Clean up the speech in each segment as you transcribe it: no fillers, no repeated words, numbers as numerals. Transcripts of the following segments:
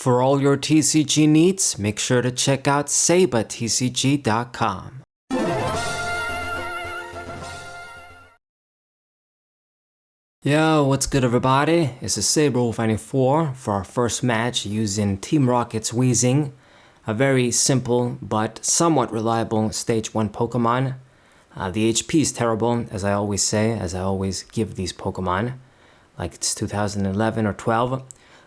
For all your TCG needs, make sure to check out sabatcg.com. Yo, what's good everybody? This is Saberwolf94 for our first match using Team Rocket's Weezing, a very simple but somewhat reliable Stage 1 Pokemon. The HP is terrible, as I always say, as I always give these Pokemon, like it's 2011 or 12.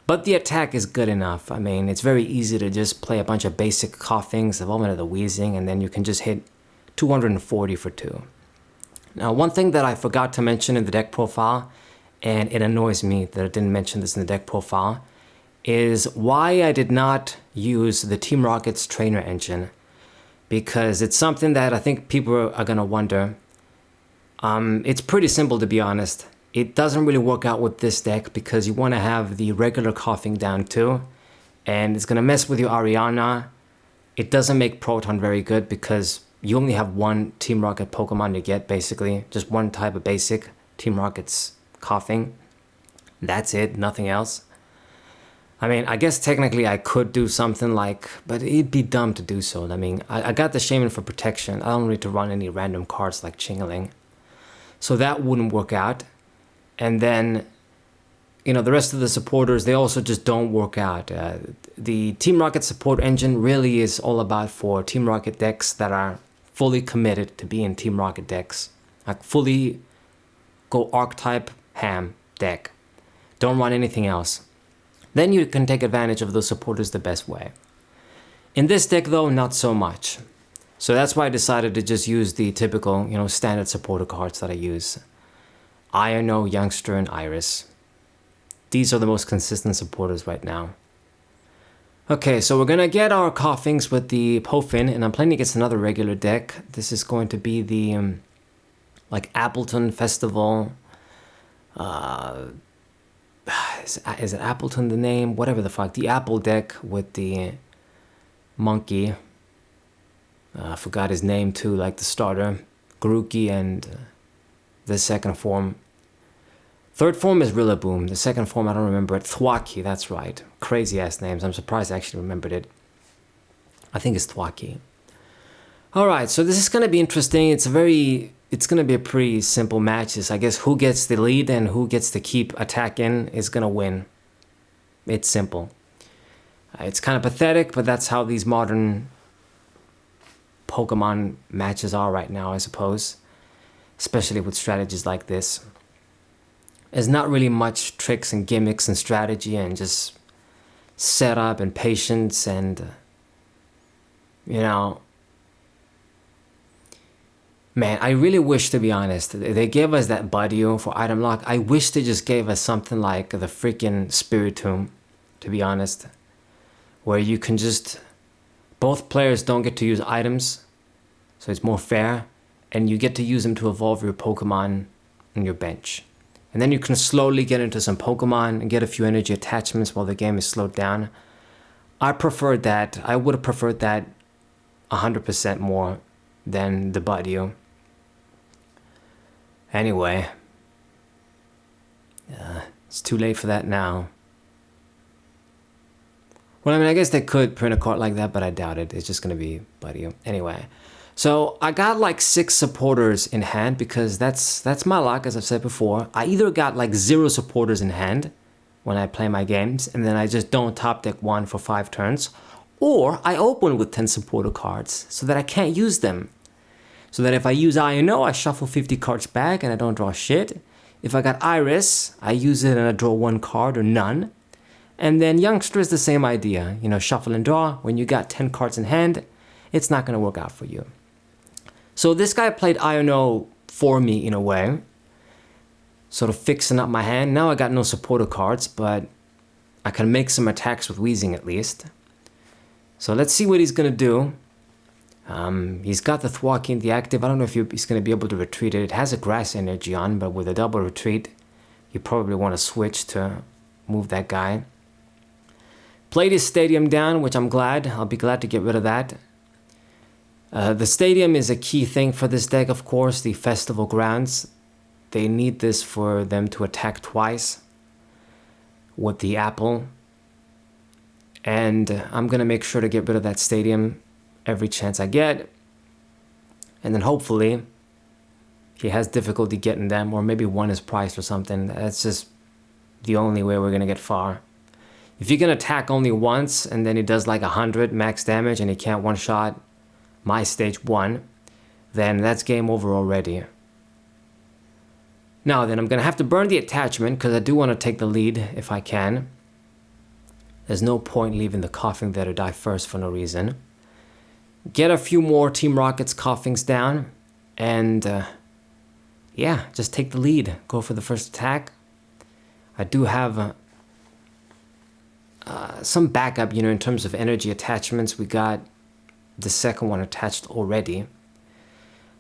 But the attack is good enough. I mean, it's very easy to just play a bunch of basic koffings, evolvement of the Weezing, and then you can just hit 240 for 2. Now, one thing that I forgot to mention in the deck profile, and it annoys me that I didn't mention this in the deck profile, is why I did not use the Team Rocket's trainer engine. Because it's something that I think people are gonna wonder. It's pretty simple, to be honest. It doesn't really work out with this deck because you want to have the regular koffing down too, and it's gonna mess with your Ariana. It doesn't make Proton very good because you only have one Team Rocket Pokemon to get, basically just one type of basic Team Rocket's koffing. That's it, nothing else. I mean, I guess technically I could do something like, but it'd be dumb to do so. I mean, I got the Shaman for protection. I don't need to run any random cards like Chingling, so that wouldn't work out. And then, you know, the rest of the supporters, they also just don't work out. The Team Rocket support engine really is all about for Team Rocket decks that are fully committed to being Team Rocket decks. Like fully go archetype ham deck. Don't run anything else. Then you can take advantage of those supporters the best way. In this deck though, not so much. So that's why I decided to just use the typical, you know, standard supporter cards that I use. Iono, Youngster, and Iris. These are the most consistent supporters right now. Okay, so we're gonna get our koffings with the Koffing, and I'm playing against another regular deck. This is going to be the like Appleton Festival. Is it Appleton the name? Whatever the fuck. The Apple deck with the monkey. I forgot his name too, like the starter. Grookey and the second form. Third form is Rillaboom. The second form, I don't remember it. Thwackey, that's right. Crazy ass names. I'm surprised I actually remembered it. I think it's Thwackey. Alright, so this is going to be interesting. It's going to be a pretty simple match. I guess who gets the lead and who gets to keep attacking is going to win. It's simple. It's kind of pathetic, but that's how these modern Pokemon matches are right now, I suppose. Especially with strategies like this. There's not really much tricks and gimmicks and strategy and just setup and patience and, you know. Man, I really wish, to be honest, they gave us that Budio for item lock. I wish they just gave us something like the freaking Spiritomb, to be honest. Where you can just, both players don't get to use items, so it's more fair. And you get to use them to evolve your Pokemon on your bench. And then you can slowly get into some Pokemon and get a few energy attachments while the game is slowed down. I preferred that. I would have preferred that 100% more than the Budio. Anyway. It's too late for that now. Well, I mean, I guess they could print a card like that, but I doubt it. It's just going to be Budio. Anyway. So I got like 6 supporters in hand because that's my luck, as I've said before. I either got like 0 supporters in hand when I play my games, and then I just don't top deck one for 5 turns, or I open with 10 supporter cards so that I can't use them. So that if I use Iono, I shuffle 50 cards back and I don't draw shit. If I got Iris, I use it and I draw 1 card or none. And then Youngster is the same idea. You know, shuffle and draw. When you got 10 cards in hand, it's not going to work out for you. So this guy played Iono for me in a way, sort of fixing up my hand. Now I got no supporter cards, but I can make some attacks with Weezing at least. So let's see what he's going to do. He's got the Thwackey in the active. I don't know if he's going to be able to retreat it. It has a grass energy on, but with a double retreat, you probably want to switch to move that guy. Played his stadium down, which I'm glad. I'll be glad to get rid of that. The stadium is a key thing for this deck, of course. The festival grounds, they need this for them to attack twice with the apple. And I'm going to make sure to get rid of that stadium every chance I get. And then hopefully he has difficulty getting them, or maybe one is priced or something. That's just the only way we're going to get far. If you can attack only once and then he does like 100 max damage and he can't one-shot my stage 1, then that's game over already. Now then, I'm going to have to burn the attachment because I do want to take the lead if I can. There's no point leaving the koffing there to die first for no reason. Get a few more Team Rocket's koffings down and yeah, just take the lead. Go for the first attack. I do have some backup, in terms of energy attachments. We got the second one attached already.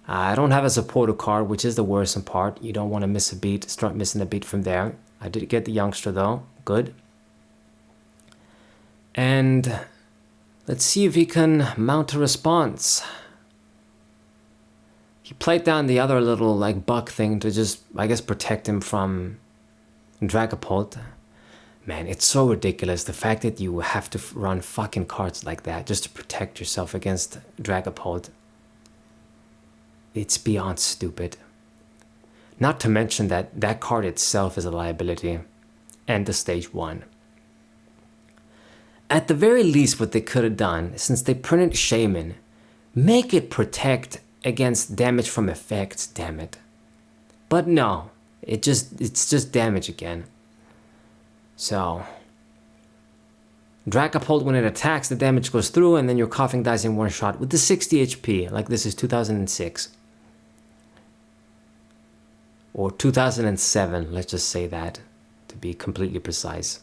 I don't have a supporter card, which is the worrisome part. You don't want to miss a beat, start missing a beat from there. I did get the youngster though, good. And let's see if he can mount a response. He played down the other little like bug thing to just, I guess, protect him from Dragapult. Man, it's so ridiculous, the fact that you have to run fucking cards like that just to protect yourself against Dragapult. It's beyond stupid. Not to mention that that card itself is a liability. And the stage 1. At the very least, what they could have done, since they printed Shaman, make it protect against damage from effects, damn it. But no, it's just damage again. So, Dragapult, when it attacks, the damage goes through and then your koffing dies in one shot with the 60 HP, like this is 2006. Or 2007, let's just say that, to be completely precise.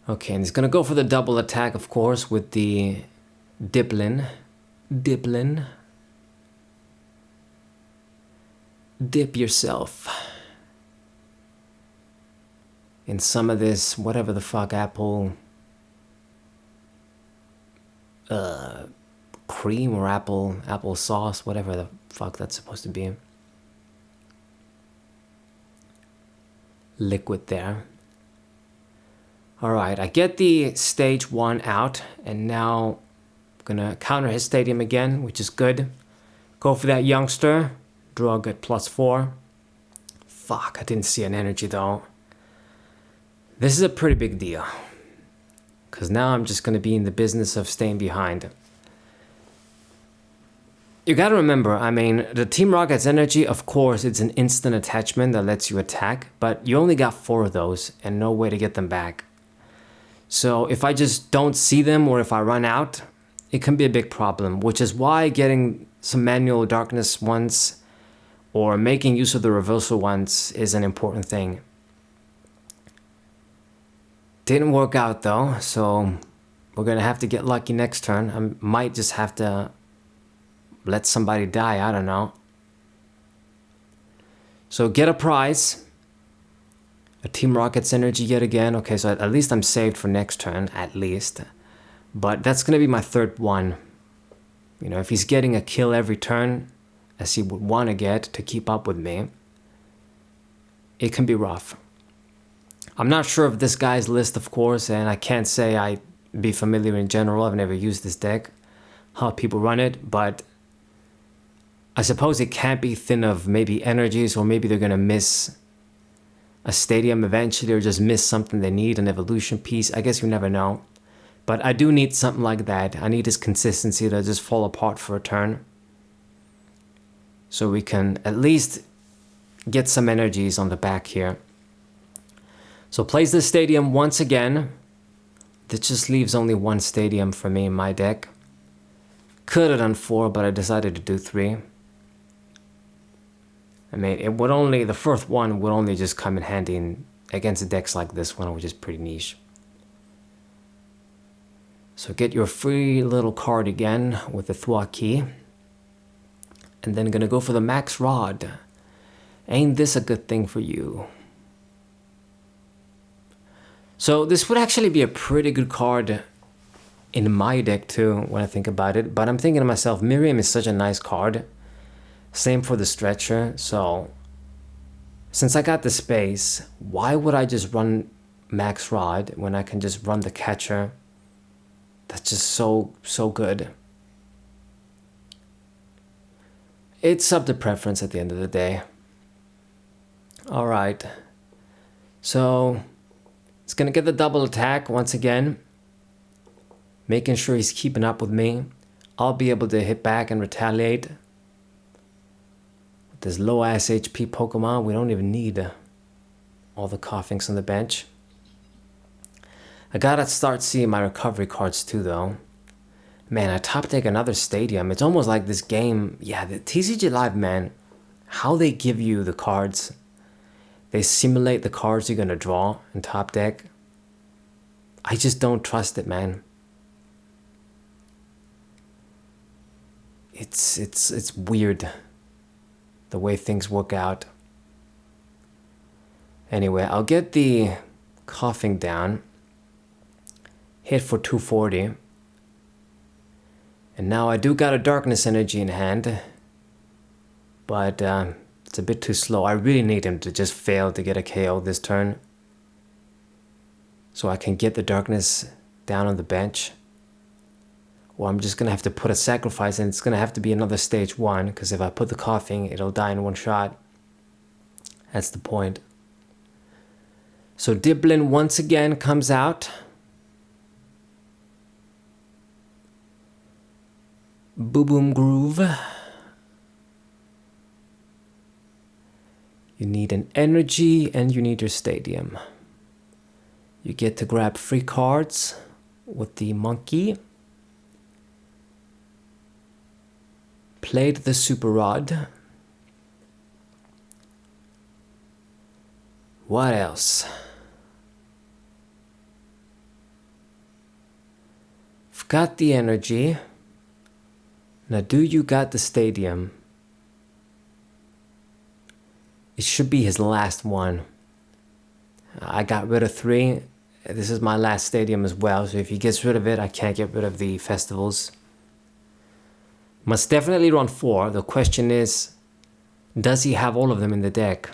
Okay, and he's gonna go for the double attack, of course, with the Dipplin. Dip yourself in some of this, whatever the fuck, apple cream or apple sauce, whatever the fuck that's supposed to be. Liquid there. Alright, I get the stage 1 out, and now I'm gonna counter his stadium again, which is good. Go for that youngster. Drug at +4. Fuck, I didn't see an energy though. This is a pretty big deal, because now I'm just gonna be in the business of staying behind. You gotta remember, I mean, the Team Rocket's energy, of course, it's an instant attachment that lets you attack, but you only got 4 of those and no way to get them back. So if I just don't see them or if I run out, it can be a big problem, which is why getting some manual darkness once or making use of the reversal ones is an important thing. Didn't work out though, so we're gonna have to get lucky next turn. I might just have to let somebody die, I don't know. So get a prize. A Team Rocket's energy yet again. Okay, so at least I'm saved for next turn, at least. But that's gonna be my 3rd one. If he's getting a kill every turn, as he would want to get to keep up with me, it can be rough. I'm not sure of this guy's list, of course, and I can't say I be familiar in general. I've never used this deck, how people run it, but I suppose it can't be thin of maybe energies, or maybe they're going to miss a stadium eventually, or just miss something they need, an evolution piece. I guess you never know. But I do need something like that. I need his consistency to just fall apart for a turn, so we can at least get some energies on the back here. So plays the stadium once again. That just leaves only 1 stadium for me in my deck. Could have done 4, but I decided to do 3. I mean, the 4th one would only just come in handy against decks like this one, which is pretty niche. So get your free little card again with the Thwa key. And then gonna go for the Max Rod. Ain't this a good thing for you? So this would actually be a pretty good card in my deck too, when I think about it. But I'm thinking to myself, Miriam is such a nice card. Same for the Stretcher, so Since I got the space, why would I just run Max Rod when I can just run the catcher? That's just so good. It's up to preference at the end of the day. Alright. So, he's gonna get the double attack once again. Making sure he's keeping up with me. I'll be able to hit back and retaliate. With this low ass HP Pokemon, we don't even need all the koffings on the bench. I gotta start seeing my recovery cards too though. Man, I top deck another stadium. It's almost like this game, yeah, the TCG Live, man, how they give you the cards. They simulate the cards you're gonna draw in top deck. I just don't trust it, man. It's weird the way things work out. Anyway, I'll get the koffing down. Hit for 240. And now I do got a darkness energy in hand. But it's a bit too slow. I really need him to just fail to get a KO this turn. So I can get the darkness down on the bench. Or I'm just going to have to put a sacrifice, and it's going to have to be another stage 1. Because if I put the koffing, it'll die in one shot. That's the point. So Dipplin once again comes out. Boom Groove. You need an energy and you need your stadium. You get to grab free cards with the monkey. Played the Super Rod. What else? I've got the energy. Now, do you got the stadium? It should be his last one. I got rid of 3. This is my last stadium as well, so if he gets rid of it, I can't get rid of the festivals. Must definitely run 4. The question is, does he have all of them in the deck?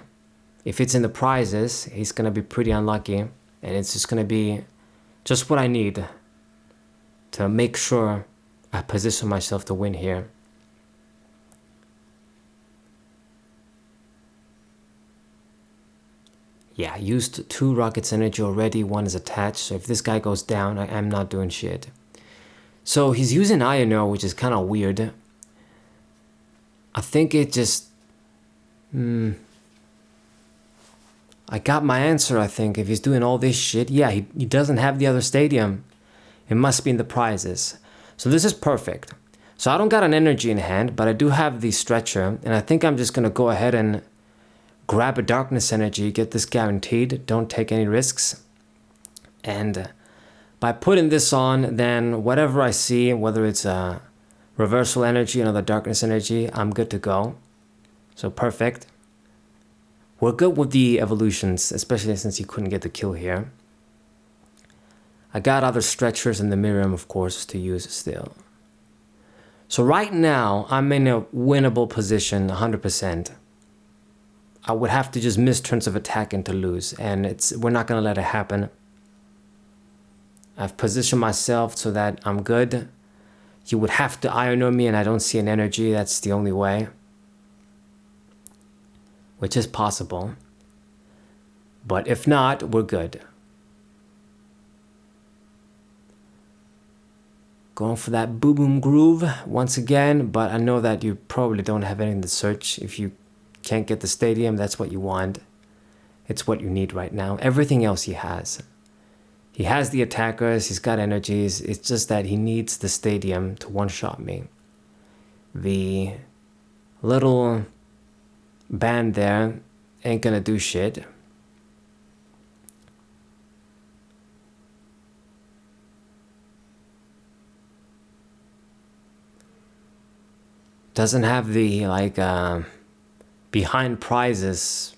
If it's in the prizes, he's going to be pretty unlucky, and it's just going to be just what I need to make sure I position myself to win here. Yeah, I used 2 Rockets Energy already, 1 is attached, so if this guy goes down, I am not doing shit. So he's using Iono, which is kind of weird. I think it just... I got my answer, I think. If he's doing all this shit, yeah, he doesn't have the other stadium. It must be in the prizes. So this is perfect. So I don't got an energy in hand, but I do have the stretcher, and I think I'm just going to go ahead and grab a darkness energy, get this guaranteed, don't take any risks. And by putting this on, then whatever I see, whether it's a reversal energy, another darkness energy, I'm good to go. So perfect. We're good with the evolutions, especially since you couldn't get the kill here. I got other stretchers in the Miriam, of course, to use still. So right now, I'm in a winnable position, 100%. I would have to just miss turns of attack and to lose, and we're not going to let it happen. I've positioned myself so that I'm good. You would have to Iono me, and I don't see an energy. That's the only way. Which is possible. But if not, we're good. Going for that boom groove once again, but I know that you probably don't have anything to search. If you can't get the stadium, that's what you want. It's what you need right now. Everything else he has. He has the attackers, he's got energies. It's just that he needs the stadium to one-shot me. The little band there ain't gonna do shit. Doesn't have the like behind prizes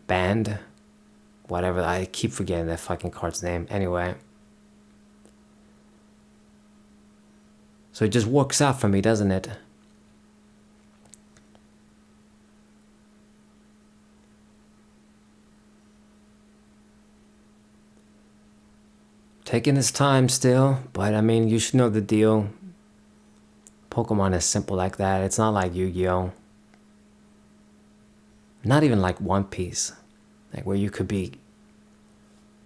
band, whatever. I keep forgetting that fucking card's name. Anyway, so it just works out for me, doesn't it? Taking his time still, but I mean, you should know the deal. Pokemon is simple like that. It's not like Yu-Gi-Oh! Not even like One Piece, like where you could be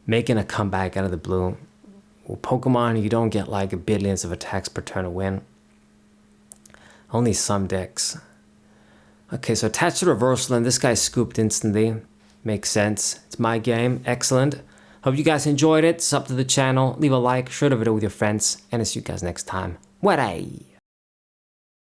making a comeback out of the blue. With Pokemon, you don't get like billions of attacks per turn to win. Only some decks. Okay, so attached to reversal, and this guy scooped instantly. Makes sense. It's my game. Excellent. Hope you guys enjoyed it. Sub to the channel, leave a like, share the video with your friends, and I'll see you guys next time. What